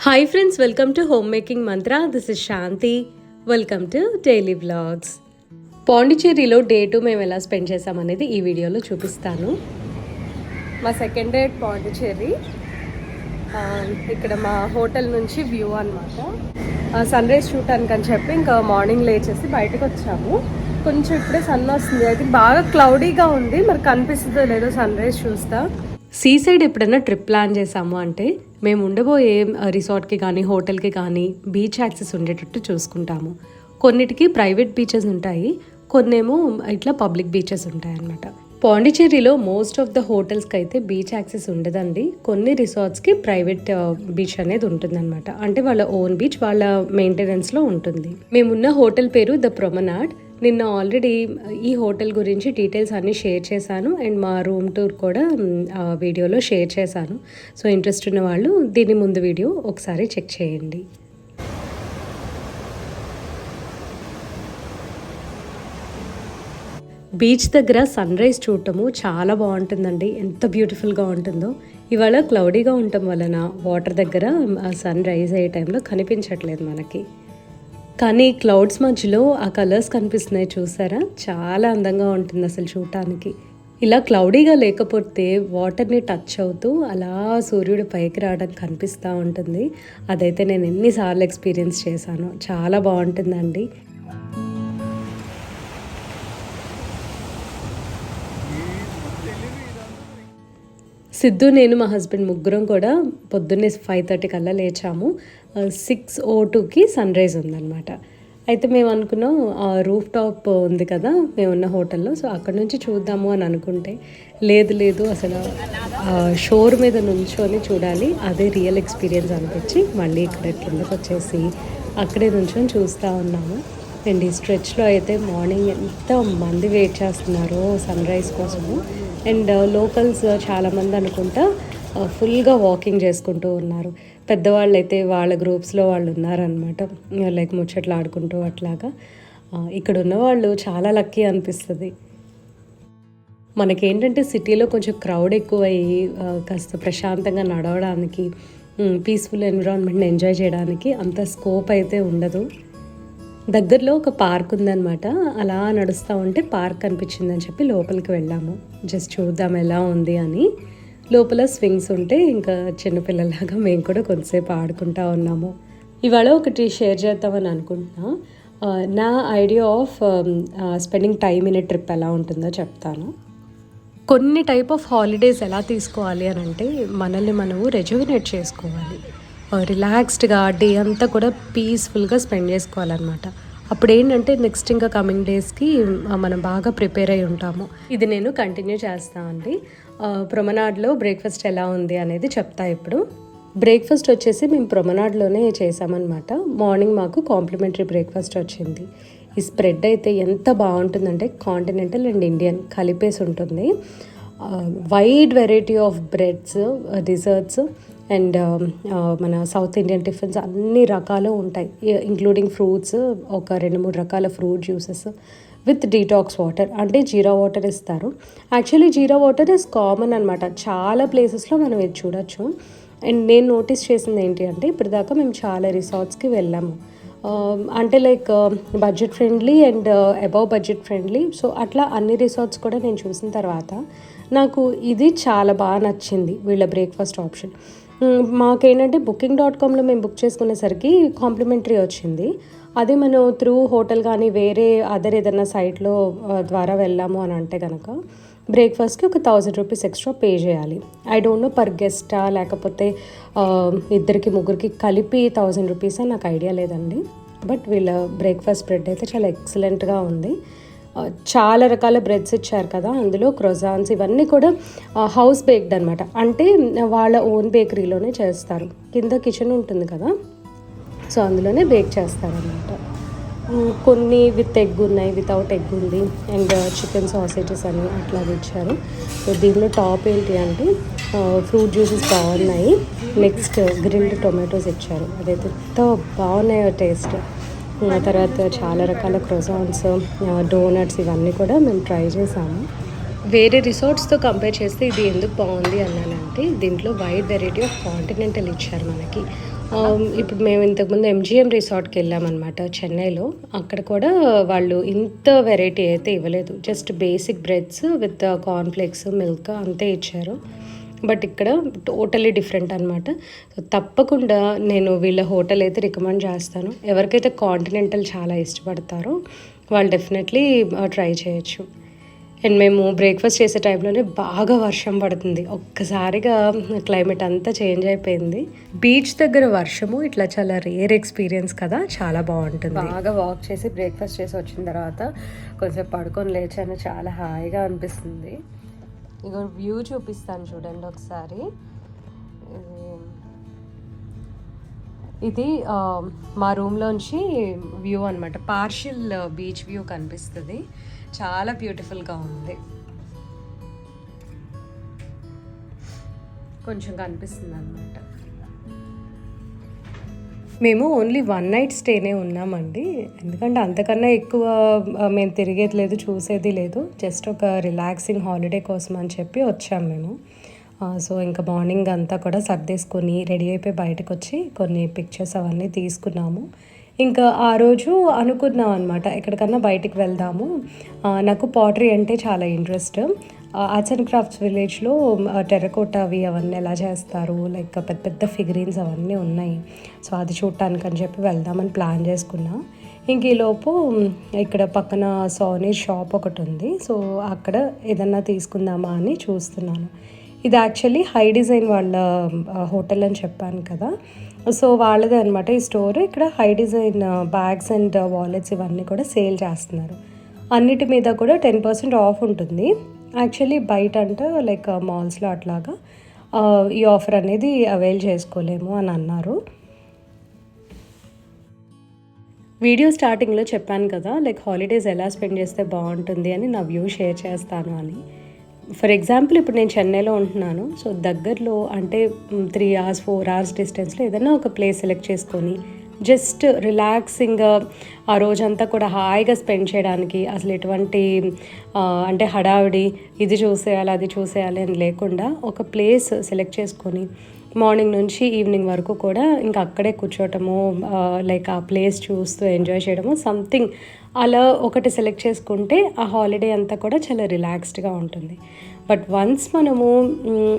Hi friends, welcome to home making Mantra. This is Shanti. Welcome to daily vlogs. పాండిచ్చేరిలో day 2 మేము ఎలా spend చేసామనేది ఈ వీడియోలో చూపిస్తాను. మా సెకండ్ డే పాండిచ్చేరి. ఇక్కడ మా హోటల్ నుంచి వ్యూ అనమాట. సన్ రైజ్ చూడటానికి అని చెప్పి ఇంకా మార్నింగ్ లేచేసి బయటకు వచ్చాము. కొంచెం ఇప్పుడే సన్ వస్తుంది. అయితే బాగా క్లౌడీగా ఉంది, మరి కనిపిస్తుందో లేదో సన్ రైజ్ చూస్తా. సీ సైడ్ ఎప్పుడైనా ట్రిప్ ప్లాన్ చేసాము అంటే మేము ఉండబోయే రిసార్ట్కి కానీ హోటల్కి కానీ బీచ్ యాక్సెస్ ఉండేటట్టు చూసుకుంటాము. కొన్నిటికి ప్రైవేట్ బీచెస్ ఉంటాయి, కొన్నేమో ఇట్లా పబ్లిక్ బీచెస్ ఉంటాయి అన్నమాట. పాండిచ్చేరిలో మోస్ట్ ఆఫ్ ద హోటల్స్కి అయితే బీచ్ యాక్సెస్ ఉండదండి. కొన్ని రిసార్ట్స్కి ప్రైవేట్ బీచ్ అనేది ఉంటుందన్నమాట. అంటే వాళ్ళ ఓన్ బీచ్ వాళ్ళ మెయింటెనెన్స్లో ఉంటుంది. మేమున్న హోటల్ పేరు ద ప్రొమనాడ్. నిన్న ఆల్రెడీ ఈ హోటల్ గురించి డీటెయిల్స్ అన్నీ షేర్ చేశాను అండ్ మా రూమ్ టూర్ కూడా వీడియోలో షేర్ చేశాను. సో ఇంట్రెస్ట్ ఉన్న వాళ్ళు దీని ముందు వీడియో ఒకసారి చెక్ చేయండి. బీచ్ దగ్గర సన్ రైజ్ చూడటము చాలా బాగుంటుందండి. ఎంత బ్యూటిఫుల్గా ఉంటుందో. ఇవాళ క్లౌడీగా ఉండటం వలన వాటర్ దగ్గర సన్ రైజ్ అయ్యే టైంలో కనిపించట్లేదు మనకి. కానీ క్లౌడ్స్ మధ్యలో ఆ కలర్స్ కనిపిస్తున్నాయి, చూసారా? చాలా అందంగా ఉంటుంది అసలు చూడటానికి. ఇలా క్లౌడీగా లేకపోతే వాటర్ని టచ్ అవుతూ అలా సూర్యుడు పైకి రావడం కనిపిస్తూ ఉంటుంది. అదైతే నేను ఎన్నిసార్లు ఎక్స్పీరియన్స్ చేశాను. చాలా బాగుంటుందండి. సిద్ధు, నేను, మా హస్బెండ్ ముగ్గురం కూడా పొద్దున్నే 5:30 కల్లా లేచాము. 6:02కి సన్ రైజ్ ఉందన్నమాట. అయితే మేము అనుకున్నాం రూఫ్ టాప్ ఉంది కదా మేమున్న హోటల్లో, సో అక్కడ నుంచి చూద్దాము అని అనుకుంటే లేదు అసలు షోర్ మీద నుంచొని చూడాలి, అదే రియల్ ఎక్స్పీరియన్స్ అనిపించి మళ్ళీ ఇక్కడ కిందకు వచ్చేసి అక్కడే నుంచొని చూస్తూ ఉన్నాము. అండ్ ఈ స్ట్రెచ్లో అయితే మార్నింగ్ ఎంత మంది వెయిట్ చేస్తున్నారో సన్ రైజ్ కోసము. అండ్ లోకల్స్ చాలామంది అనుకుంటా ఫుల్గా వాకింగ్ చేసుకుంటూ ఉన్నారు. పెద్దవాళ్ళు అయితే వాళ్ళ గ్రూప్స్లో వాళ్ళు ఉన్నారనమాట, లైక్ ముచ్చట్లు ఆడుకుంటూ అట్లాగా. ఇక్కడ ఉన్నవాళ్ళు చాలా లక్కీ అనిపిస్తుంది. మనకేంటంటే సిటీలో కొంచెం క్రౌడ్ ఎక్కువయ్యి కాస్త ప్రశాంతంగా నడవడానికి, పీస్ఫుల్ ఎన్విరాన్మెంట్ని ఎంజాయ్ చేయడానికి అంత స్కోప్ అయితే ఉండదు. దగ్గరలో ఒక పార్క్ ఉందన్నమాట. అలా నడుస్తూ ఉంటే పార్క్ కనిపించిందని చెప్పి లోపలికి వెళ్ళాము. జస్ట్ చూద్దాం ఎలా ఉంది అని. లోపల స్వింగ్స్ ఉంటే ఇంకా చిన్నపిల్లలాగా మేము కూడా కొంతసేపు ఆడుకుంటూ ఉన్నాము. ఇవాళ ఒకటి షేర్ చేద్దామని అనుకుంటున్నా. నా idea of spending time in a trip ఎలా ఉంటుందో చెప్తాను. కొన్ని టైప్ ఆఫ్ హాలిడేస్ ఎలా తీసుకోవాలి అని అంటే మనల్ని మనము రెజ్యువినేట్ చేసుకోవాలి. రిలాక్స్డ్గా డే అంతా కూడా పీస్ఫుల్గా స్పెండ్ చేసుకోవాలన్నమాట. అప్పుడు ఏంటంటే నెక్స్ట్ ఇంకా కమింగ్ డేస్కి మనం బాగా ప్రిపేర్ అయి ఉంటాము. ఇది నేను కంటిన్యూ చేస్తాను అండి. ప్రొమనాడ్లో బ్రేక్ఫాస్ట్ ఎలా ఉంది అనేది చెప్తా ఇప్పుడు. బ్రేక్ఫాస్ట్ వచ్చేసి మేము ప్రొమనాడ్లోనే చేసామన్నమాట. మార్నింగ్ మాకు కాంప్లిమెంటరీ బ్రేక్ఫాస్ట్ వచ్చింది. ఈ స్ప్రెడ్ అయితే ఎంత బాగుంటుందంటే కాంటినెంటల్ అండ్ ఇండియన్ కలిపేసి ఉంటుంది. Wide variety of breads, desserts and మన సౌత్ ఇండియన్ టిఫిన్స్ అన్ని రకాలు ఉంటాయి, ఇంక్లూడింగ్ ఫ్రూట్స్, ఒక 2-3 రకాల fruit juices with detox water. అంటే జీరా వాటర్ ఇస్తారు. Actually jeera water is common అనమాట, చాలా ప్లేసెస్లో మనం ఇది చూడొచ్చు. అండ్ నేను నోటీస్ చేసింది ఏంటి అంటే ఇప్పటిదాకా మేము చాలా రిసార్ట్స్కి వెళ్ళాము. అంటే like budget friendly and above budget friendly. So అట్లా అన్ని రిసార్ట్స్ కూడా నేను చూసిన తర్వాత నాకు ఇది చాలా బాగా నచ్చింది, వీళ్ళ బ్రేక్ఫాస్ట్ ఆప్షన్. మాకేంటంటే booking.comలో మేము బుక్ చేసుకునేసరికి కాంప్లిమెంటరీ వచ్చింది. అదే మనం త్రూ హోటల్ కానీ వేరే అదర్ ఏదైనా సైట్లో ద్వారా వెళ్ళాము అని అంటే కనుక బ్రేక్ఫాస్ట్కి ఒక 1000 రూపీస్ ఎక్స్ట్రా పే చేయాలి. ఐ డోంట్ నో పర్ గెస్టా లేకపోతే ఇద్దరికి ముగ్గురికి కలిపి 1000 రూపీసా నాకు ఐడియా లేదండి. బట్ వీళ్ళ బ్రేక్ఫాస్ట్ బ్రెడ్ అయితే చాలా ఎక్సలెంట్గా ఉంది. చాలా రకాల బ్రెడ్స్ ఇచ్చారు కదా, అందులో క్రోజాన్స్ ఇవన్నీ కూడా హౌస్ బేక్డ్ అనమాట. అంటే వాళ్ళ ఓన్ బేకరీలోనే చేస్తారు. కింద కిచెన్ ఉంటుంది కదా, సో అందులోనే బేక్ చేస్తారనమాట. కొన్ని విత్ ఎగ్ ఉన్నాయి, వితౌట్ ఎగ్ ఉంది, అండ్ చికెన్ సాసేజెస్ అని అట్లా ఇచ్చారు. సో దీనిలో టాప్ ఏంటి అంటే ఫ్రూట్ జ్యూసెస్ బాగున్నాయి. నెక్స్ట్ గ్రిల్డ్ టొమాటోస్ ఇచ్చారు, అదైతే ఎంత బాగున్నాయో టేస్ట్. తర్వాత చాలా రకాల క్రోసాన్స్, డోనట్స్ ఇవన్నీ కూడా మేము ట్రై చేసాము. వేరే రిసార్ట్స్తో కంపేర్ చేస్తే ఇది ఎందుకు బాగుంది అన్నానంటే దీంట్లో వైడ్ వెరైటీ ఆఫ్ కాంటినెంటల్ ఇచ్చారు మనకి. ఇప్పుడు మేము ఇంతకుముందు ఎంజిఎం రిసార్ట్కి వెళ్ళామన్నమాట చెన్నైలో. అక్కడ కూడా వాళ్ళు ఇంత వెరైటీ అయితే ఇవ్వలేదు. Just basic breads with cornflakes milk అంతే ఇచ్చారు. బట్ ఇక్కడ టోటలీ డిఫరెంట్ అనమాట. సో తప్పకుండా నేను వీళ్ళ హోటల్ అయితే రికమెండ్ చేస్తాను. ఎవరికైతే కాంటినెంటల్ చాలా ఇష్టపడతారో వాళ్ళు డెఫినెట్లీ ట్రై చేయొచ్చు. అండ్ మేము బ్రేక్ఫాస్ట్ చేసే టైంలోనే బాగా వర్షం పడుతుంది. ఒక్కసారిగా క్లైమేట్ అంతా చేంజ్ అయిపోయింది. బీచ్ దగ్గర వర్షము ఇట్లా చాలా రేర్ ఎక్స్పీరియన్స్ కదా, చాలా బాగుంటుంది. బాగా వాక్ చేసి బ్రేక్ఫాస్ట్ చేసి వచ్చిన తర్వాత కొంచెం పడుకొని లేచాను, చాలా హాయిగా అనిపిస్తుంది. ఇక వ్యూ చూపిస్తాను చూడండి ఒకసారి. ఇది మా రూమ్లోంచి వ్యూ అనమాట. పార్షియల్ బీచ్ వ్యూ కనిపిస్తుంది. చాలా బ్యూటిఫుల్గా ఉంది. కొంచెం కనిపిస్తుంది అనమాట. మేము ఓన్లీ 1 నైట్ స్టేనే ఉన్నామండి. ఎందుకంటే అంతకన్నా ఎక్కువ మేము తిరిగేది లేదు, చూసేది లేదు. జస్ట్ ఒక రిలాక్సింగ్ హాలిడే కోసం అని చెప్పి వచ్చాము మేము. సో ఇంకా మార్నింగ్ అంతా కూడా సర్దేసుకొని రెడీ అయిపోయి బయటకు వచ్చి కొన్ని పిక్చర్స్ అవన్నీ తీసుకున్నాము. ఇంకా ఆ రోజు అనుకున్నాం అనమాట, ఎక్కడికన్నా బయటికి వెళ్దాము. నాకు పాటరీ అంటే చాలా ఇంట్రెస్ట్. ఆర్ట్స్ అండ్ క్రాఫ్ట్స్ విలేజ్లో టెర్రకోటా అవన్నీ ఎలా చేస్తారు, లైక్ పెద్ద పెద్ద ఫిగరీన్స్ అవన్నీ ఉన్నాయి. సో అది చూడటానికి అని చెప్పి వెళ్దామని ప్లాన్ చేసుకున్నా. ఇంక ఈలోపు ఇక్కడ పక్కన సోనీర్ షాప్ ఒకటి ఉంది. సో అక్కడ ఏదన్నా తీసుకుందామా అని చూస్తున్నాను. ఇది యాక్చువల్లీ హై డిజైన్ వాళ్ళ హోటల్ అని చెప్పాను కదా, సో వాళ్ళదే అనమాట ఈ స్టోర్. ఇక్కడ high design bags and wallets ఇవన్నీ కూడా సేల్ చేస్తున్నారు. అన్నిటి మీద కూడా 10% ఆఫ్ ఉంటుంది. యాక్చువల్లీ బయట అంటే లైక్ మాల్స్లో అట్లాగా ఈ ఆఫర్ అనేది అవైల్ చేసుకోలేము అని అన్నారు. వీడియో స్టార్టింగ్లో చెప్పాను కదా, లైక్ హాలిడేస్ ఎలా స్పెండ్ చేస్తే బాగుంటుంది అని నా వ్యూ షేర్ చేస్తాను అని. ఫర్ ఎగ్జాంపుల్ ఇప్పుడు నేను చెన్నైలో ఉంటున్నాను. సో దగ్గరలో అంటే 3 hours 4 hours డిస్టెన్స్లో ఏదైనా ఒక ప్లేస్ సెలెక్ట్ చేసుకొని జస్ట్ రిలాక్సింగ్గా ఆ రోజంతా కూడా హాయిగా స్పెండ్ చేయడానికి, అసలు ఎటువంటి అంటే హడావిడి ఇది చూసేయాలి అది చూసేయాలి అని లేకుండా ఒక ప్లేస్ సెలెక్ట్ చేసుకొని మార్నింగ్ నుంచి ఈవినింగ్ వరకు కూడా ఇంకా అక్కడే కూర్చోవటము, లైక్ ఆ ప్లేస్ చూస్తూ ఎంజాయ్ చేయడము, సంథింగ్ అలా ఒకటి సెలెక్ట్ చేసుకుంటే ఆ హాలిడే అంతా కూడా చాలా రిలాక్స్డ్గా ఉంటుంది. బట్ వన్స్ మనము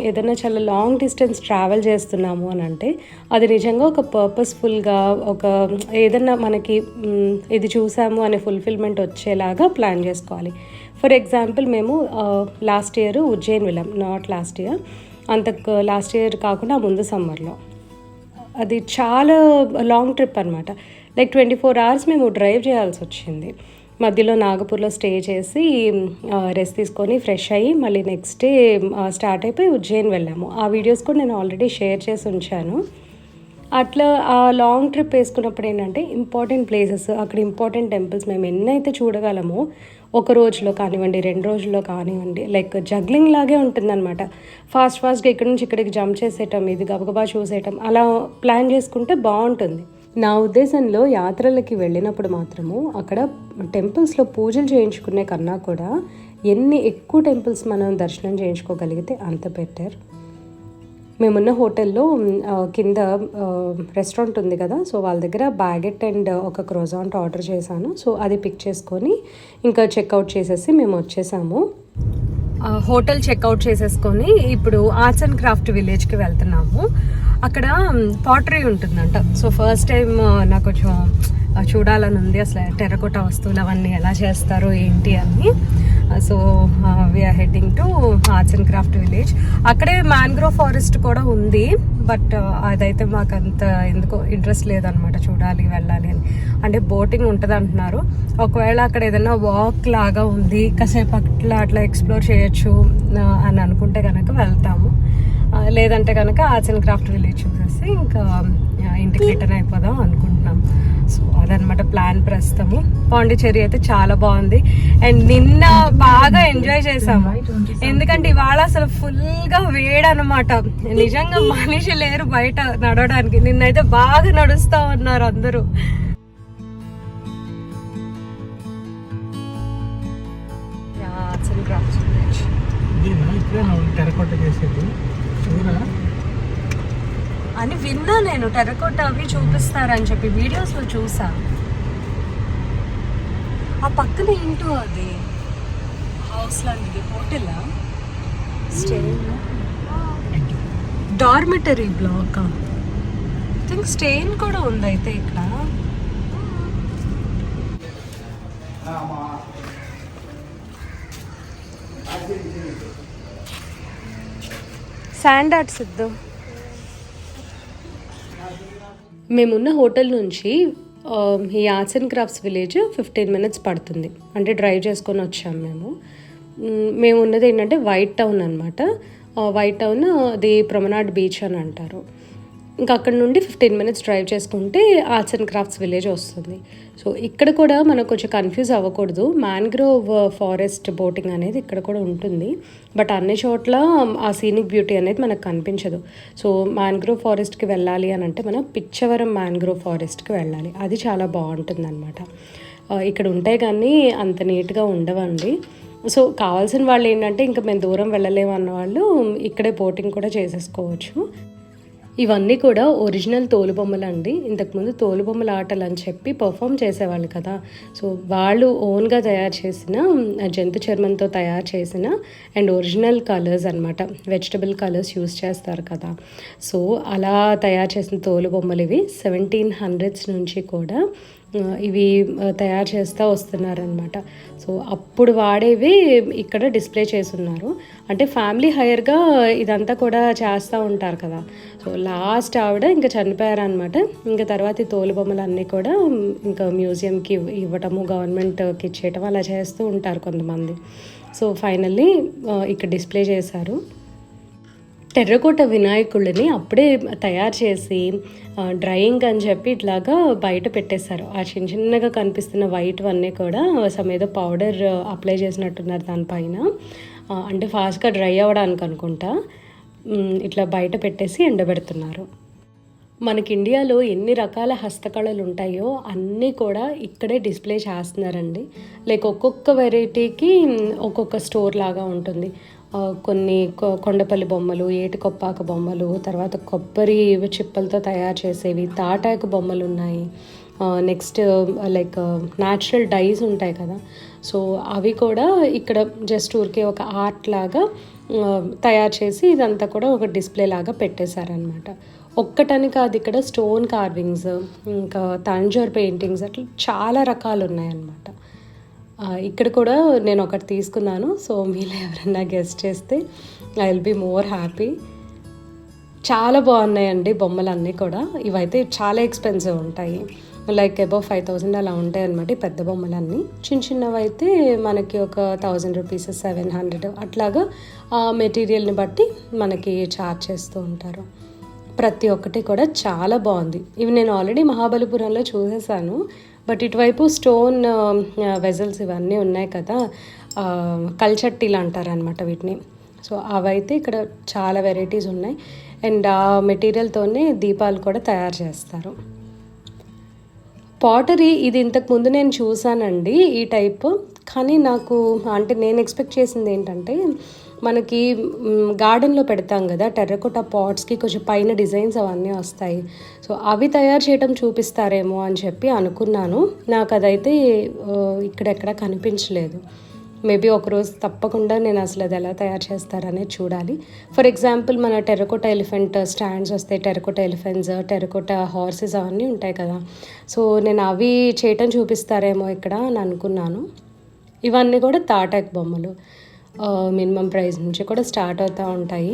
ఏదైనా చాలా లాంగ్ డిస్టెన్స్ ట్రావెల్ చేస్తున్నాము అని అంటే అది నిజంగా ఒక పర్పస్ఫుల్గా ఒక ఏదన్నా మనకి ఇది చూసాము అనే ఫుల్ఫిల్మెంట్ వచ్చేలాగా ప్లాన్ చేసుకోవాలి. ఫర్ ఎగ్జాంపుల్ మేము లాస్ట్ ఇయర్ ఉజ్జయిన్ వెళ్ళాం. Not lost year, last year కాకుండా ముందు సమ్మర్లో. అది చాలా లాంగ్ ట్రిప్ అనమాట. లైక్ 24 hours మేము డ్రైవ్ చేయాల్సి వచ్చింది. మధ్యలో నాగపూర్లో స్టే చేసి రెస్ట్ తీసుకొని ఫ్రెష్ అయ్యి మళ్ళీ నెక్స్ట్ డే స్టార్ట్ అయిపోయి ఉజ్జయిన్ వెళ్ళాము. ఆ వీడియోస్ కూడా నేను ఆల్రెడీ షేర్ చేసి ఉంచాను. అట్లా ఆ లాంగ్ ట్రిప్ వేసుకున్నప్పుడు ఏంటంటే ఇంపార్టెంట్ ప్లేసెస్, అక్కడ ఇంపార్టెంట్ టెంపుల్స్ మేము ఎన్నైతే చూడగలమో ఒక రోజులో కానివ్వండి 2 రోజుల్లో కానివ్వండి, లైక్ జగ్లింగ్ లాగే ఉంటుందన్నమాట. ఫాస్ట్గా ఇక్కడ నుంచి ఇక్కడికి జంప్ చేసేయటం, ఇది గబగబా చూసేయటం, అలా ప్లాన్ చేసుకుంటే బాగుంటుంది. నా ఉద్దేశంలో యాత్రలకి వెళ్ళినప్పుడు మాత్రము అక్కడ టెంపుల్స్లో పూజలు చేయించుకునే కన్నా కూడా ఎన్ని ఎక్కువ టెంపుల్స్ మనం దర్శనం చేయించుకోగలిగితే అంత బెటర్. మేమున్న హోటల్లో కింద రెస్టారెంట్ ఉంది కదా, సో వాళ్ళ దగ్గర బ్యాగెట్ అండ్ ఒక క్రోజాంట్ ఆర్డర్ చేశాను. సో అది పిక్ చేసుకొని ఇంకా చెక్అవుట్ చేసేసి మేము వచ్చేసాము. హోటల్ చెక్అవుట్ చేసేసుకొని ఇప్పుడు ఆర్ట్స్ అండ్ క్రాఫ్ట్ విలేజ్కి వెళ్తున్నాము. అక్కడ పాటరీ ఉంటుందంట. సో ఫస్ట్ టైం నాకు కొంచెం చూడాలని ఉంది, అసలు టెర్రకోటా వస్తువులు అవన్నీ ఎలా చేస్తారో ఏంటి అని. So we are heading to arts and craft village. అక్కడే మ్యాంగ్రోవ్ ఫారెస్ట్ కూడా ఉంది, బట్ అదైతే మాకు అంత ఎందుకో ఇంట్రెస్ట్ లేదనమాట, చూడాలి వెళ్ళాలి అని. అంటే బోటింగ్ ఉంటుంది అంటున్నారు. ఒకవేళ అక్కడ ఏదైనా వాక్ లాగా ఉంది, కాసేపు అట్లా ఎక్స్ప్లోర్ చేయొచ్చు అని అనుకుంటే కనుక వెళ్తాము. లేదంటే కనుక ఆర్ట్స్ అండ్ క్రాఫ్ట్ విలేజ్ చూసేసి ఇంకా ఇంటికి రిటర్న్ అయిపోదాం అనుకుంటున్నాం. సో అదనమాట ప్లాన్ ప్రస్తుతము. పాండిచ్చేరి అయితే చాలా బాగుంది అండ్ నిన్న బాగా ఎంజాయ్ చేసాము. ఎందుకంటే ఇవాళ అసలు ఫుల్గా వేడనమాట, నిజంగా మనిషి లేరు బయట నడవడానికి. నిన్నైతే బాగా నడుస్తూ ఉన్నారు అందరూ. ఆర్ట్స్ అండ్ క్రాఫ్ట్స్ విలేజ్ అని విన్నా నేను. టెర్రకోట అవి చూపిస్తారని చెప్పి వీడియోస్లో చూసా. ఆ పక్కన ఏంటో అది హౌస్ లాంటిది, హోటలా, stay, dormitory block, I think స్టేన్ కూడా ఉంది అయితే ఇక్కడ. శాండ్ ఆర్ట్స్ ఇద్దాం. మేమున్న హోటల్ నుంచి ఈ arts and crafts village 15 minutes పడుతుంది. అంటే డ్రైవ్ చేసుకొని వచ్చాము మేము ఉన్నది ఏంటంటే వైట్ టౌన్ అనమాట. వైట్ టౌన్ అది ప్రొమనాడ్ బీచ్ అని అంటారు. ఇంకా అక్కడ నుండి 15 minutes డ్రైవ్ చేసుకుంటే ఆర్ట్స్ అండ్ క్రాఫ్ట్స్ విలేజ్ వస్తుంది. సో ఇక్కడ కూడా మనకు కొంచెం కన్ఫ్యూజ్ అవ్వకూడదు. మ్యాంగ్రోవ్ ఫారెస్ట్ బోటింగ్ అనేది ఇక్కడ కూడా ఉంటుంది. బట్ అన్ని చోట్ల ఆ సీనిక్ బ్యూటీ అనేది మనకు కనిపించదు. సో మ్యాంగ్రోవ్ ఫారెస్ట్కి వెళ్ళాలి అని అంటే మనం పిచ్చవరం మ్యాంగ్రోవ్ ఫారెస్ట్కి వెళ్ళాలి. అది చాలా బాగుంటుంది అనమాట. ఇక్కడ ఉంటాయి కానీ అంత నీట్గా ఉండవండి. సో కావాల్సిన వాళ్ళు ఏంటంటే ఇంకా మేము దూరం వెళ్ళలేము అన్న వాళ్ళు ఇక్కడే బోటింగ్ కూడా చేసేసుకోవచ్చు. ఇవన్నీ కూడా ఒరిజినల్ తోలుబొమ్మలు అండి. ఇంతకుముందు తోలుబొమ్మల ఆటలు అని చెప్పి పర్ఫామ్ చేసేవాళ్ళు కదా. సో వాళ్ళు ఓన్గా తయారు చేసిన జంతు చర్మంతో తయారు చేసిన అండ్ ఒరిజినల్ కలర్స్ అనమాట, వెజిటబుల్ కలర్స్ యూస్ చేస్తారు కదా. సో అలా తయారు చేసిన తోలుబొమ్మలు ఇవి 1700s నుంచి కూడా ఇవి తయారు చేస్తూ వస్తున్నారనమాట. సో అప్పుడు వాడేవి ఇక్కడ డిస్ప్లే చేస్తున్నారు. అంటే ఫ్యామిలీ హైయర్గా ఇదంతా కూడా చేస్తూ ఉంటారు కదా. సో లాస్ట్ ఆవిడ ఇంకా చనిపోయారనమాట. ఇంకా తర్వాత ఈ తోలుబొమ్మలు అన్నీ కూడా ఇంకా మ్యూజియంకి ఇవ్వటము, గవర్నమెంట్కి ఇచ్చేయటం అలా చేస్తూ ఉంటారు కొంతమంది. సో ఫైనల్లీ ఇక్కడ డిస్ప్లే చేశారు. టెర్రకోట వినాయకుళ్ళని అప్పుడే తయారు చేసి డ్రైయింగ్ అని చెప్పి ఇట్లాగా బయట పెట్టేశారు. ఆ చిన్నగా కనిపిస్తున్న వైట్ అన్నీ కూడా ఏదో పౌడర్ అప్లై చేసినట్టున్నారు దానిపైన. అంటే ఫాస్ట్గా డ్రై అవ్వడానికి అనుకుంటా ఇట్లా బయట పెట్టేసి ఎండబెడుతున్నారు. మనకి ఇండియాలో ఎన్ని రకాల హస్తకళలు ఉంటాయో అన్నీ కూడా ఇక్కడే డిస్ప్లే చేస్తున్నారండి. లైక్ ఒక్కొక్క వెరైటీకి ఒక్కొక్క స్టోర్ లాగా ఉంటుంది. కొన్ని కొండపల్లి బొమ్మలు, ఏటికొప్పాక బొమ్మలు, తర్వాత కొబ్బరి చిప్పలతో తయారు చేసేవి, తాటాకు బొమ్మలు ఉన్నాయి. నెక్స్ట్ లైక్ న్యాచురల్ డైస్ ఉంటాయి కదా. సో అవి కూడా ఇక్కడ జస్ట్ ఊరికే ఒక ఆర్ట్ లాగా తయారు చేసి ఇదంతా కూడా ఒక డిస్ప్లే లాగా పెట్టేశారనమాట. ఒక్కటని కాదు, ఇక్కడ స్టోన్ కార్వింగ్స్, ఇంకా తంజోర్ పెయింటింగ్స్, అట్లా చాలా రకాలు ఉన్నాయన్నమాట. ఇక్కడ కూడా నేను ఒకటి తీసుకున్నాను. సో మీలో ఎవరైనా గెస్ట్ చేస్తే I will be more happy. చాలా బాగున్నాయండి బొమ్మలన్నీ కూడా. ఇవైతే చాలా ఎక్స్పెన్సివ్ ఉంటాయి, లైక్ అబౌవ్ 5000 అలా ఉంటాయి అనమాట ఈ పెద్ద బొమ్మలన్నీ. చిన్న చిన్నవి అయితే మనకి ఒక 1000 రూపీస్, 700 అట్లాగా మెటీరియల్ని బట్టి మనకి ఛార్జ్ చేస్తూ ఉంటారు. ప్రతి ఒక్కటి కూడా చాలా బాగుంది. ఇవి నేను ఆల్రెడీ మహాబలిపురంలో చూసేసాను. బట్ ఇటువైపు స్టోన్ వెజల్స్ ఇవన్నీ ఉన్నాయి కదా, కల్చట్టీలు అంటారనమాట వీటిని. సో అవైతే ఇక్కడ చాలా వెరైటీస్ ఉన్నాయి. అండ్ ఆ మెటీరియల్తోనే దీపాలు కూడా తయారు చేస్తారు. పాటరీ ఇది ఇంతకుముందు నేను చూసానండి ఈ టైప్. కానీ నాకు అంటే నేను ఎక్స్పెక్ట్ చేసింది ఏంటంటే మనకి గార్డెన్లో పెడతాం కదా టెర్రకోటా పాట్స్కి కొంచెం పైన డిజైన్స్ అవన్నీ వస్తాయి. సో అవి తయారు చేయడం చూపిస్తారేమో అని చెప్పి అనుకున్నాను. నాకు అదైతే ఇక్కడెక్కడ కనిపించలేదు. మేబీ ఒకరోజు తప్పకుండా నేను అసలు అది ఎలా తయారు చేస్తారనేది చూడాలి. ఫర్ ఎగ్జాంపుల్ మన టెర్రకోటా ఎలిఫెంట్ స్టాండ్స్ వస్తాయి, టెర్రకోటా ఎలిఫెంట్స్, టెర్రకోటా హార్సెస్ అవన్నీ ఉంటాయి కదా. సో నేను అవి చేయటం చూపిస్తారేమో ఇక్కడ అని అనుకున్నాను. ఇవన్నీ కూడా తాటాక్ బొమ్మలు. మినిమం ప్రైస్ నుంచి కూడా స్టార్ట్ అవుతూ ఉంటాయి.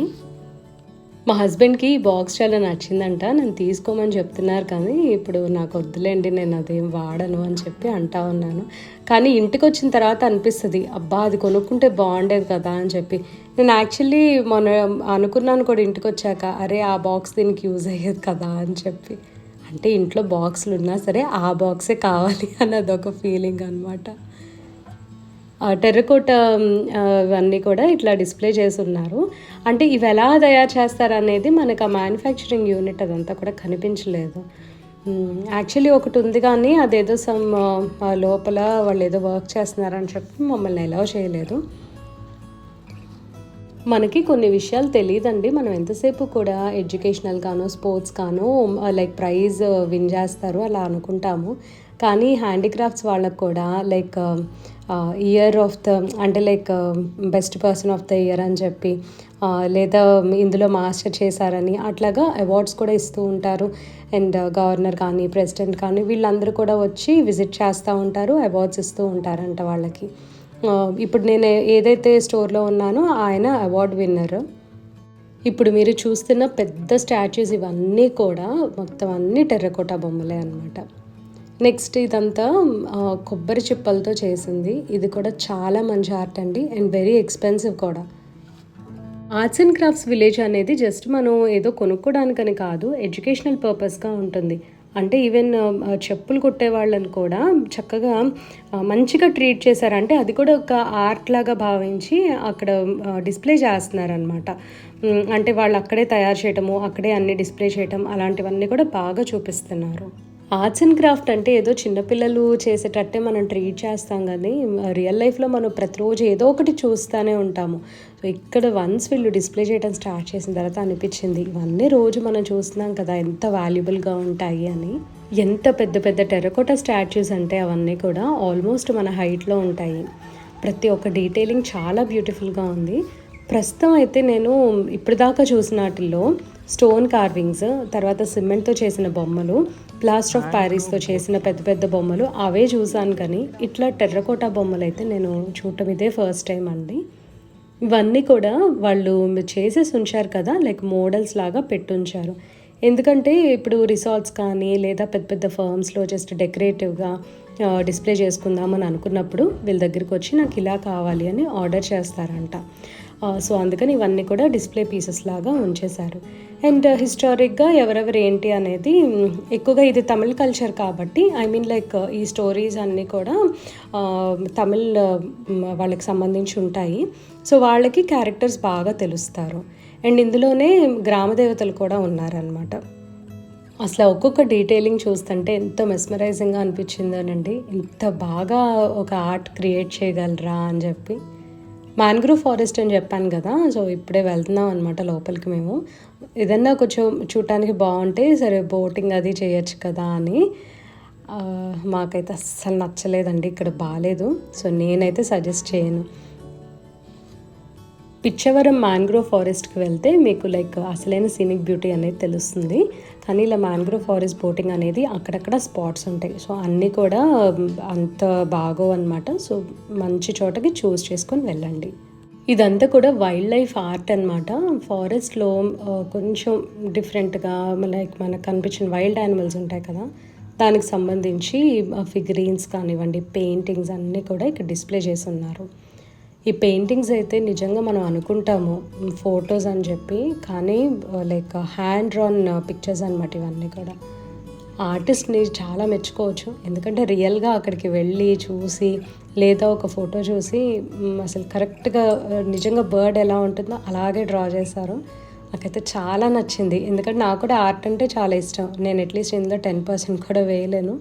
మా హస్బెండ్కి ఈ బాక్స్ చాలా నచ్చిందంట, నేను తీసుకోమని చెప్తున్నారు. కానీ ఇప్పుడు నాకు వద్దులేండి, నేను అదేం వాడను అని చెప్పి అంటా ఉన్నాను. కానీ ఇంటికి వచ్చిన తర్వాత అనిపిస్తుంది, అబ్బా అది కొనుక్కుంటే బాగుండేది కదా అని చెప్పి. నేను యాక్చువల్లీ మొన్న అనుకున్నాను కూడా ఇంటికి వచ్చాక, అరే ఆ బాక్స్ దీనికి యూజ్ అయ్యేది కదా అని చెప్పి. అంటే ఇంట్లో బాక్సులు ఉన్నా సరే ఆ బాక్సే కావాలి అన్నది ఒక ఫీలింగ్ అనమాట. టెర్రకోట ఇవన్నీ కూడా ఇట్లా డిస్ప్లే చేసి ఉన్నారు. అంటే ఇవి ఎలా తయారు చేస్తారనేది మనకు ఆ మ్యానుఫ్యాక్చరింగ్ యూనిట్ అదంతా కూడా కనిపించలేదు. యాక్చువల్లీ ఒకటి ఉంది కానీ అదేదో సమ్ లోపల వాళ్ళు ఏదో వర్క్ చేస్తున్నారని చెప్పి మమ్మల్ని అలౌ చేయలేదు. మనకి కొన్ని విషయాలు తెలియదండి. మనం ఎంతసేపు కూడా ఎడ్యుకేషనల్ గానో స్పోర్ట్స్ గానో లైక్ ప్రైజ్ విన్ చేస్తారు అలా అనుకుంటాము. కానీ హ్యాండీక్రాఫ్ట్స్ వాళ్ళకు కూడా లైక్ ఇయర్ ఆఫ్ ద అంటే like best person of the year అని చెప్పి లేదా ఇందులో మాస్టర్ చేశారని అట్లాగా అవార్డ్స్ కూడా ఇస్తూ ఉంటారు. అండ్ గవర్నర్ కానీ ప్రెసిడెంట్ కానీ వీళ్ళందరూ కూడా వచ్చి విజిట్ చేస్తూ ఉంటారు, అవార్డ్స్ ఇస్తూ ఉంటారంట వాళ్ళకి. ఇప్పుడు నేను ఏదైతే స్టోర్లో ఉన్నానో ఆయన అవార్డ్ విన్నర్. ఇప్పుడు మీరు చూస్తున్న పెద్ద స్టాచ్యూస్ ఇవన్నీ కూడా మొత్తం అన్నీ టెర్రకోటా బొమ్మలే అనమాట. నెక్స్ట్ ఇదంతా కొబ్బరి చిప్పలతో చేసింది. ఇది కూడా చాలా మంచి ఆర్ట్ అండి అండ్ వెరీ ఎక్స్పెన్సివ్ కూడా. ఆర్ట్స్ అండ్ క్రాఫ్ట్స్ విలేజ్ అనేది జస్ట్ మనం ఏదో కొనుక్కోవడానికని కాదు, ఎడ్యుకేషనల్ పర్పస్గా ఉంటుంది. అంటే ఈవెన్ చెప్పులు కుట్టే వాళ్ళని కూడా చక్కగా మంచిగా ట్రీట్ చేశారంటే అది కూడా ఒక ఆర్ట్ లాగా భావించి అక్కడ డిస్ప్లే చేస్తున్నారనమాట. అంటే వాళ్ళు అక్కడే తయారు చేయటము, అక్కడే అన్ని డిస్ప్లే చేయటం అలాంటివన్నీ కూడా బాగా చూపిస్తున్నారు. ఆర్ట్స్ అండ్ క్రాఫ్ట్ అంటే ఏదో చిన్నపిల్లలు చేసేటట్టే మనం ట్రీట్ చేస్తాం, కానీ రియల్ లైఫ్లో మనం ప్రతిరోజు ఏదో ఒకటి చూస్తూనే ఉంటాము. సో ఇక్కడ వన్స్ వీళ్ళు డిస్ప్లే చేయడం స్టార్ట్ చేసిన తర్వాత అనిపించింది ఇవన్నీ రోజు మనం చూస్తున్నాం కదా ఎంత వాల్యుబుల్గా ఉంటాయి అని. ఎంత పెద్ద పెద్ద టెర్రకోటా స్టాచ్యూస్ అంటే అవన్నీ కూడా ఆల్మోస్ట్ మన హైట్లో ఉంటాయి. ప్రతి ఒక్క డీటెయిలింగ్ చాలా బ్యూటిఫుల్గా ఉంది. ప్రస్తుతం అయితే నేను ఇప్పటిదాకా చూసిన వాటిల్లో స్టోన్ కార్వింగ్స్, తర్వాత సిమెంట్తో చేసిన బొమ్మలు, ప్లాస్టర్ ఆఫ్ ప్యారిస్తో చేసిన పెద్ద పెద్ద బొమ్మలు అవే చూసాను, కానీ ఇట్లా టెర్రకోటా బొమ్మలు అయితే నేను చూడటం ఇదే ఫస్ట్ టైం అండి. ఇవన్నీ కూడా వాళ్ళు చేసేసి ఉంచారు కదా, లైక్ మోడల్స్ లాగా పెట్టుంచారు. ఎందుకంటే ఇప్పుడు రిసార్ట్స్ కానీ లేదా పెద్ద పెద్ద ఫర్మ్స్లో జస్ట్ డెకరేటివ్గా డిస్ప్లే చేసుకుందామని అనుకున్నప్పుడు వీళ్ళ దగ్గరికి వచ్చి నాకు ఇలా కావాలి అని ఆర్డర్ చేస్తారంట. సో అందుకని ఇవన్నీ కూడా డిస్ప్లే పీసెస్ లాగా ఉంచేశారు. అండ్ హిస్టారిక్గా ఎవరెవరు ఏంటి అనేది ఎక్కువగా ఇది తమిళ్ కల్చర్ కాబట్టి లైక్ ఈ స్టోరీస్ అన్నీ కూడా తమిళ్ వాళ్ళకి సంబంధించి ఉంటాయి. సో వాళ్ళకి క్యారెక్టర్స్ బాగా తెలుస్తారు. అండ్ ఇందులోనే గ్రామ దేవతలు కూడా ఉన్నారనమాట. అసలు ఒక్కొక్క డీటెయిలింగ్ చూస్తుంటే ఎంతో మెస్మరైజింగ్గా అనిపించిందోనండి. ఇంత బాగా ఒక ఆర్ట్ క్రియేట్ చేయగలరా అని చెప్పి. మ్యాంగ్రోవ్ ఫారెస్ట్ అని చెప్పాను కదా, సో ఇప్పుడే వెళ్తున్నాం అనమాట లోపలికి. మేము ఏదన్నా కొంచెం చూడటానికి బాగుంటే సరే బోటింగ్ అది చేయొచ్చు కదా అని. మాకైతే అస్సలు నచ్చలేదండి, ఇక్కడ బాగాలేదు. సో నేనైతే సజెస్ట్ చేయను. పిచ్చవరం మ్యాంగ్రోవ్ ఫారెస్ట్కి వెళ్తే మీకు లైక్ అసలైన సీనిక్ బ్యూటీ అనేది తెలుస్తుంది. కానీ ఇలా మ్యాంగ్రోవ్ ఫారెస్ట్ బోటింగ్ అనేది అక్కడక్కడ స్పాట్స్ ఉంటాయి. సో అన్నీ కూడా అంత బాగో అనమాట. సో మంచి చోటకి చూస్ చేసుకొని వెళ్ళండి. ఇదంతా కూడా వైల్డ్ లైఫ్ ఆర్ట్ అనమాట. ఫారెస్ట్లో కొంచెం డిఫరెంట్గా లైక్ మనకు కనిపించిన వైల్డ్ యానిమల్స్ ఉంటాయి కదా, దానికి సంబంధించి ఫిగరీన్స్ కానివ్వండి, పెయింటింగ్స్ అన్నీ కూడా ఇక్కడ డిస్ప్లే చేసి ఉన్నారు. ఈ పెయింటింగ్స్ అయితే నిజంగా మనం అనుకుంటాము ఫొటోస్ అని చెప్పి, కానీ లైక్ హ్యాండ్ డ్రాన్ పిక్చర్స్ అనమాట ఇవన్నీ కూడా. ఆర్టిస్ట్ని చాలా మెచ్చుకోవచ్చు, ఎందుకంటే రియల్గా అక్కడికి వెళ్ళి చూసి లేదా ఒక ఫోటో చూసి అసలు కరెక్ట్గా నిజంగా బర్డ్ ఎలా ఉంటుందో అలాగే డ్రా చేశారు. నాకైతే చాలా నచ్చింది, ఎందుకంటే నాకు కూడా ఆర్ట్ అంటే చాలా ఇష్టం. నేను అట్లీస్ట్ ఇందులో 10% కూడా వేయలేను.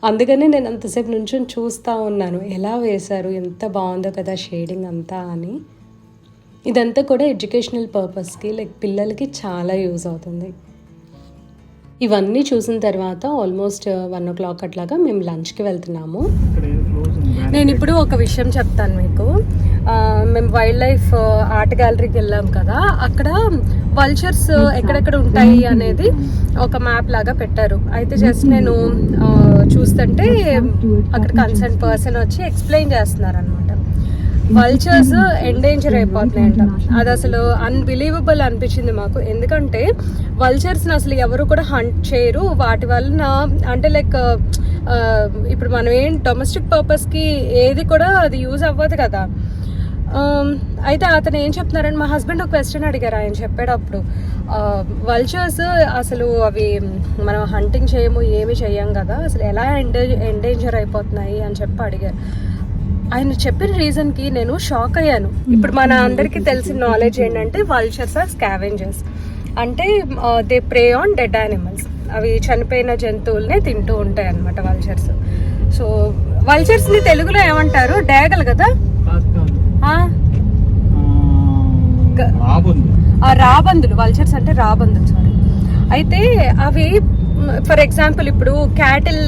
అందుకని నేను అంతసేపు నుంచి చూస్తూ ఉన్నాను ఎలా వేశారు, ఎంత బాగుందో కదా షేడింగ్ అంతా అని. ఇదంతా కూడా ఎడ్యుకేషనల్ పర్పస్కి లైక్ పిల్లలకి చాలా యూజ్ అవుతుంది. ఇవన్నీ చూసిన తర్వాత ఆల్మోస్ట్ 1 o'clock అట్లాగా మేము లంచ్కి వెళ్తున్నాము. నేను ఇప్పుడు ఒక విషయం చెప్తాను మీకు. మేము వైల్డ్ లైఫ్ ఆర్ట్ గ్యాలరీకి వెళ్ళాం కదా, అక్కడ వల్చర్స్ ఎక్కడెక్కడ ఉంటాయి అనేది ఒక మ్యాప్ లాగా పెట్టారు. అయితే జస్ట్ నేను చూస్తుంటే అక్కడ కన్సర్న్ పర్సన్ వచ్చి ఎక్స్ప్లెయిన్ చేస్తున్నారు అనమాట. వల్చర్స్ ఎండేంజర్ అయిపోతున్నాయంట. అది అసలు అన్బిలీవబుల్ అనిపించింది మాకు, ఎందుకంటే వల్చర్స్ని అసలు ఎవరు కూడా హంట్ చేయరు. వాటి వలన అంటే లైక్ ఇప్పుడు మనం డొమెస్టిక్ పర్పస్కి ఏది కూడా అది యూజ్ అవ్వదు కదా. అయితే అతను ఏం చెప్తున్నారని మా హస్బెండ్ ఒక క్వశ్చన్ అడిగారు. ఆయన చెప్పేటప్పుడు వల్చర్స్ అసలు అవి మనం హంటింగ్ చేయము, ఏమి చెయ్యం కదా, అసలు ఎలా ఎండేంజర్ అయిపోతున్నాయి అని చెప్పి అడిగారు. ఆయన చెప్పిన రీజన్కి నేను షాక్ అయ్యాను. ఇప్పుడు మన అందరికీ తెలిసిన నాలెడ్జ్ ఏంటంటే వల్చర్స్ ఆర్ స్కావెంజర్స్, అంటే they pray on dead animals. అవి చనిపోయిన జంతువుల్ని తింటూ ఉంటాయి అన్నమాట వల్చర్స్. సో వల్చర్స్ని తెలుగులో ఏమంటారు? డేగలు కదా, రాబందులు, వల్చర్స్ అంటే రాబందులు, సారీ. అయితే అవి ఫర్ ఎగ్జాంపుల్ ఇప్పుడు క్యాటిల్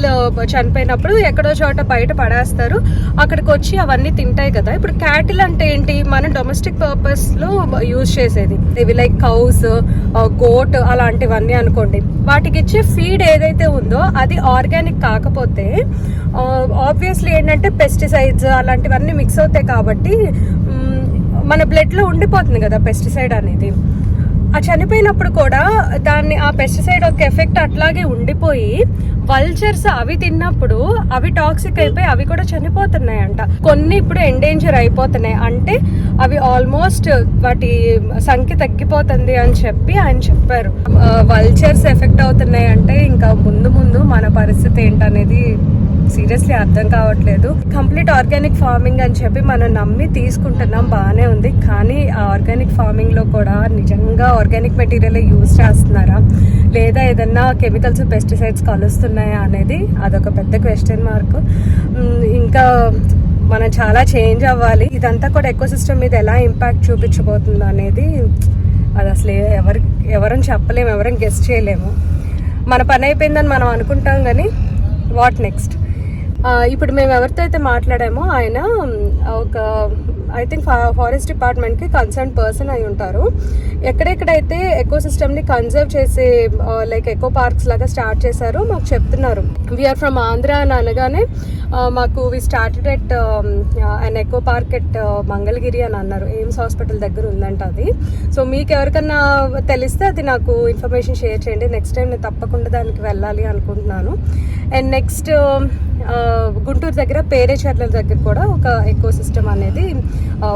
చనిపోయినప్పుడు ఎక్కడో చోట బయట పడేస్తారు, అక్కడికి వచ్చి అవన్నీ తింటాయి కదా. ఇప్పుడు క్యాటిల్ అంటే ఏంటి, మన డొమెస్టిక్ పర్పస్ లో యూజ్ చేసేది. ఇవి లైక్ కౌస్, గోట్ అలాంటివన్నీ అనుకోండి. వాటికి ఇచ్చే ఫీడ్ ఏదైతే ఉందో అది ఆర్గానిక్ కాకపోతే ఆబ్వియస్లీ ఏంటంటే పెస్టిసైడ్స్ అలాంటివన్నీ మిక్స్ అవుతాయి కాబట్టి మన బ్లడ్ లో ఉండిపోతుంది కదా పెస్టిసైడ్ అనేది. ఆ చనిపోయినప్పుడు కూడా ఆ పెస్టిసైడ్ ఒక ఎఫెక్ట్ అట్లాగే ఉండిపోయి వల్చర్స్ అవి తిన్నప్పుడు అవి టాక్సిక్ అయిపోయి అవి కూడా చనిపోతున్నాయి అంట. కొన్ని ఇప్పుడు ఎండేంజర్ అయిపోతున్నాయి, అంటే అవి ఆల్మోస్ట్ వాటి సంఖ్య తగ్గిపోతుంది అని చెప్పి ఆయన చెప్పారు. వల్చర్స్ ఎఫెక్ట్ అవుతున్నాయి అంటే ఇంకా ముందు ముందు మన పరిస్థితి ఏంటనేది సీరియస్లీ అర్థం కావట్లేదు. కంప్లీట్ ఆర్గానిక్ ఫార్మింగ్ అని చెప్పి మనం నమ్మి తీసుకుంటున్నాం, బాగానే ఉంది. కానీ ఆ ఆర్గానిక్ ఫార్మింగ్ లో కూడా నిజంగా ఆర్గానిక్ మెటీరియల్ యూజ్ చేస్తున్నారా లేదా ఏదన్నా కెమికల్స్ పెస్టిసైడ్స్ కలుస్తున్నాయా అనేది అదొక పెద్ద క్వశ్చన్ మార్క్. ఇంకా మనం చాలా చేంజ్ అవ్వాలి. ఇదంతా కూడా ఎకోసిస్టమ్ మీద ఎలా ఇంపాక్ట్ చూపించబోతుందో అనేది అది అసలు ఎవరని చెప్పలేము, ఎవరం గెస్ట్ చేయలేము. మన పని అయిపోయిందని మనం అనుకుంటాం, కానీ వాట్ నెక్స్ట్. ఇప్పుడు మేము ఎవరితో అయితే మాట్లాడామో ఆయన ఒక ఐ థింక్ ఫారెస్ట్ డిపార్ట్మెంట్కి కన్సర్న్ పర్సన్ అయి ఉంటారు. ఎక్కడెక్కడైతే ఎకో సిస్టమ్ని కన్జర్వ్ చేసే లైక్ ఎకో పార్క్స్ లాగా స్టార్ట్ చేశారో మాకు చెప్తున్నారు. వీఆర్ ఫ్రమ్ ఆంధ్ర అని అనగానే మాకు we started at and eco park at Mangalagiri అని అన్నారు. ఎయిమ్స్ హాస్పిటల్ దగ్గర ఉందంట అది. సో మీకు ఎవరికన్నా తెలిస్తే అది నాకు ఇన్ఫర్మేషన్ షేర్ చేయండి. నెక్స్ట్ టైం నేను తప్పకుండా దానికి వెళ్ళాలి అనుకుంటున్నాను. అండ్ నెక్స్ట్ గుంటూరు దగ్గర పేరేచర్ల దగ్గర కూడా ఒక ఎకో సిస్టమ్ అనేది,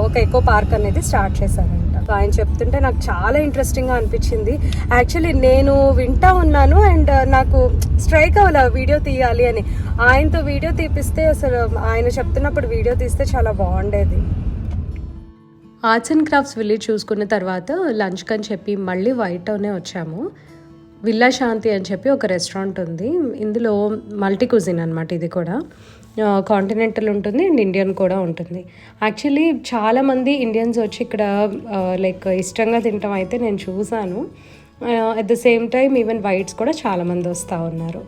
ఒక ఎకో పార్క్ అనేది స్టార్ట్ చేశారంట. ఆయన చెప్తుంటే నాకు చాలా ఇంట్రెస్టింగ్గా అనిపించింది. యాక్చువల్లీ నేను వింటా ఉన్నాను అండ్ నాకు స్ట్రైక్ అవ్వాలి వీడియో తీయాలి అని. ఆయనతో వీడియో తీపిస్తే అసలు ఆయన చెప్తున్నప్పుడు వీడియో తీస్తే చాలా బాగుండేది. ఆర్ట్స్ అండ్ క్రాఫ్ట్స్ విలేజ్ చూసుకున్న తర్వాత లంచ్కి అని చెప్పి మళ్ళీ వైట్ టౌనే వచ్చాము. విల్లా శాంతి అని చెప్పి ఒక రెస్టారెంట్ ఉంది. ఇందులో మల్టీ కుజిన్ అనమాట. ఇది కూడా కాంటినెంటల్ ఉంటుంది అండ్ ఇండియన్ కూడా ఉంటుంది. యాక్చువల్లీ చాలామంది ఇండియన్స్ వచ్చి ఇక్కడ లైక్ ఇష్టంగా తినటం అయితే నేను చూసాను. At the same time even whites కూడా చాలామంది వస్తూ ఉన్నారు.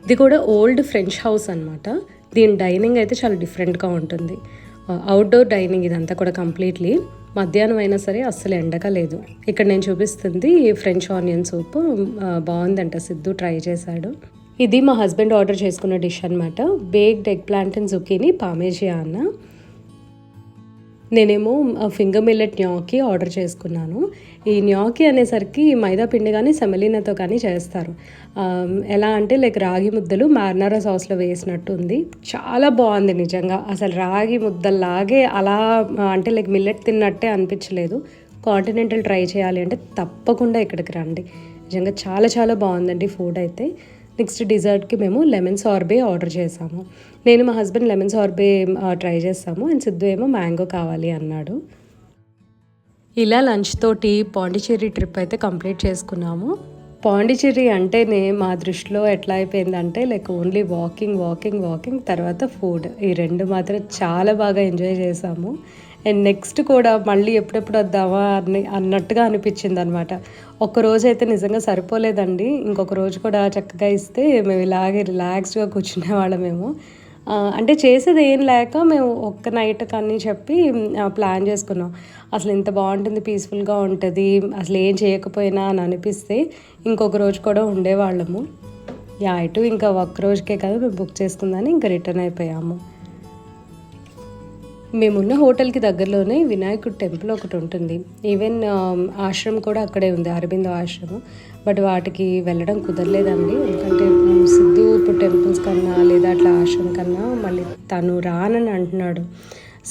ఇది కూడా ఓల్డ్ ఫ్రెంచ్ హౌస్ అనమాట. దీని డైనింగ్ అయితే చాలా డిఫరెంట్గా ఉంటుంది. అవుట్డోర్ డైనింగ్ ఇదంతా కూడా కంప్లీట్లీ. మధ్యాహ్నం అయినా సరే అస్సలు ఎండగా లేదు. ఇక్కడ నేను చూపిస్తుంది ఫ్రెంచ్ ఆనియన్ సూప్. బాగుందంట, సిద్ధు ట్రై చేశాడు. ఇది మా హస్బెండ్ ఆర్డర్ చేసుకున్న డిష్ అనమాట. Baked eggplant and zucchini parmigiana. నేనేమో ఫింగర్ మిల్లెట్ న్యాకీ ఆర్డర్ చేసుకున్నాను. ఈ న్యాకీ అనేసరికి మైదా పిండి కానీ సెమలినాతో కానీ చేస్తారు. ఎలా అంటే లైక్ రాగి ముద్దలు మారినారా సాస్లో వేసినట్టు ఉంది. చాలా బాగుంది నిజంగా. అసలు రాగి ముద్దల్లాగే అలా అంటే లైక్ మిల్లెట్ తిన్నట్టే అనిపించలేదు. కాంటినెంటల్ ట్రై చేయాలి అంటే తప్పకుండా ఇక్కడికి రండి. నిజంగా చాలా చాలా బాగుందండి ఫుడ్ అయితే. నెక్స్ట్ డిజర్ట్కి మేము లెమన్ సార్బే ఆర్డర్ చేసాము. నేను మా హస్బెండ్ లెమన్ సార్బే ట్రై చేస్తాము అండ్ సిద్ధు ఏమో మ్యాంగో కావాలి అన్నాడు. ఇలా లంచ్ తోటి పాండిచ్చేరి ట్రిప్ అయితే కంప్లీట్ చేసుకున్నాము. పాండిచ్చేరి అంటేనే మా దృష్టిలో ఎట్లా అయిపోయిందంటే లైక్ ఓన్లీ వాకింగ్ తర్వాత ఫుడ్. ఈ రెండు మాత్రం చాలా బాగా ఎంజాయ్ చేసాము. అండ్ నెక్స్ట్ కూడా మళ్ళీ ఎప్పుడెప్పుడు వద్దామా అన్నట్టుగా అనిపించింది అనమాట. ఒక్కరోజు అయితే నిజంగా సరిపోలేదండి. ఇంకొక రోజు కూడా చక్కగా ఇస్తే మేము ఇలాగే రిలాక్స్డ్గా కూర్చునే వాళ్ళమేమో. అంటే చేసేది ఏం లేక మేము ఒక్క నైట్ కానీ చెప్పి ప్లాన్ చేసుకున్నాం. అసలు ఇంత బాగుంటుంది, పీస్ఫుల్గా ఉంటుంది, అసలు ఏం చేయకపోయినా అని అనిపిస్తే ఇంకొక రోజు కూడా ఉండేవాళ్ళము. ఇటు ఇంకా ఒక్క రోజుకే కదా మేము బుక్ చేసుకుందని ఇంకా రిటర్న్ అయిపోయాము. మేమున్న హోటల్కి దగ్గరలోనే వినాయకుడి టెంపుల్ ఒకటి ఉంటుంది. ఈవెన్ ఆశ్రమం కూడా అక్కడే ఉంది, అరబిందో ఆశ్రమం. బట్ వాటికి వెళ్ళడం కుదరలేదండి. ఎందుకంటే సిద్ధు ఇప్పుడు టెంపుల్స్ కన్నా లేదా అట్లా ఆశ్రమం కన్నా మళ్ళీ తను రానని అంటున్నాడు.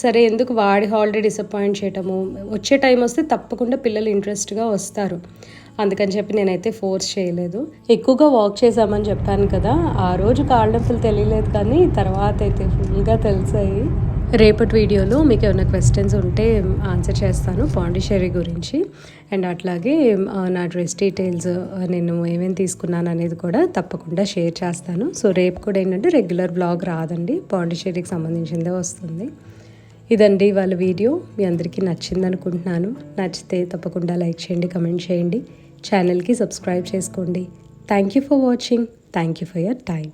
సరే ఎందుకు వాడి హాలిడే డిసప్పాయింట్ చేయటము, వచ్చే టైం వస్తే తప్పకుండా పిల్లలు ఇంట్రెస్ట్గా వస్తారు. అందుకని చెప్పి నేనైతే ఫోర్స్ చేయలేదు. ఎక్కువగా వాక్ చేసామని చెప్పాను కదా, ఆ రోజు కాళ్ళ నొప్పులు తెలియలేదు కానీ తర్వాత అయితే ఫుల్గా తెలిసాయి. రేపటి వీడియోలో మీకు ఏమైనా క్వశ్చన్స్ ఉంటే ఆన్సర్ చేస్తాను పాండిచ్చేరి గురించి. అండ్ అట్లాగే నా డ్రెస్ డీటెయిల్స్ నేను ఏమేమి తీసుకున్నాను అనేది కూడా తప్పకుండా షేర్ చేస్తాను. సో రేపు కూడా ఏంటంటే రెగ్యులర్ బ్లాగ్ రాదండి, పాండిచ్చేరికి సంబంధించిందే వస్తుంది. ఇదండి వాళ్ళ వీడియో. మీ అందరికీ నచ్చింది అనుకుంటున్నాను. నచ్చితే తప్పకుండా లైక్ చేయండి, కమెంట్ చేయండి, ఛానల్కి సబ్స్క్రైబ్ చేసుకోండి. Thank you for watching. Thank you for your time.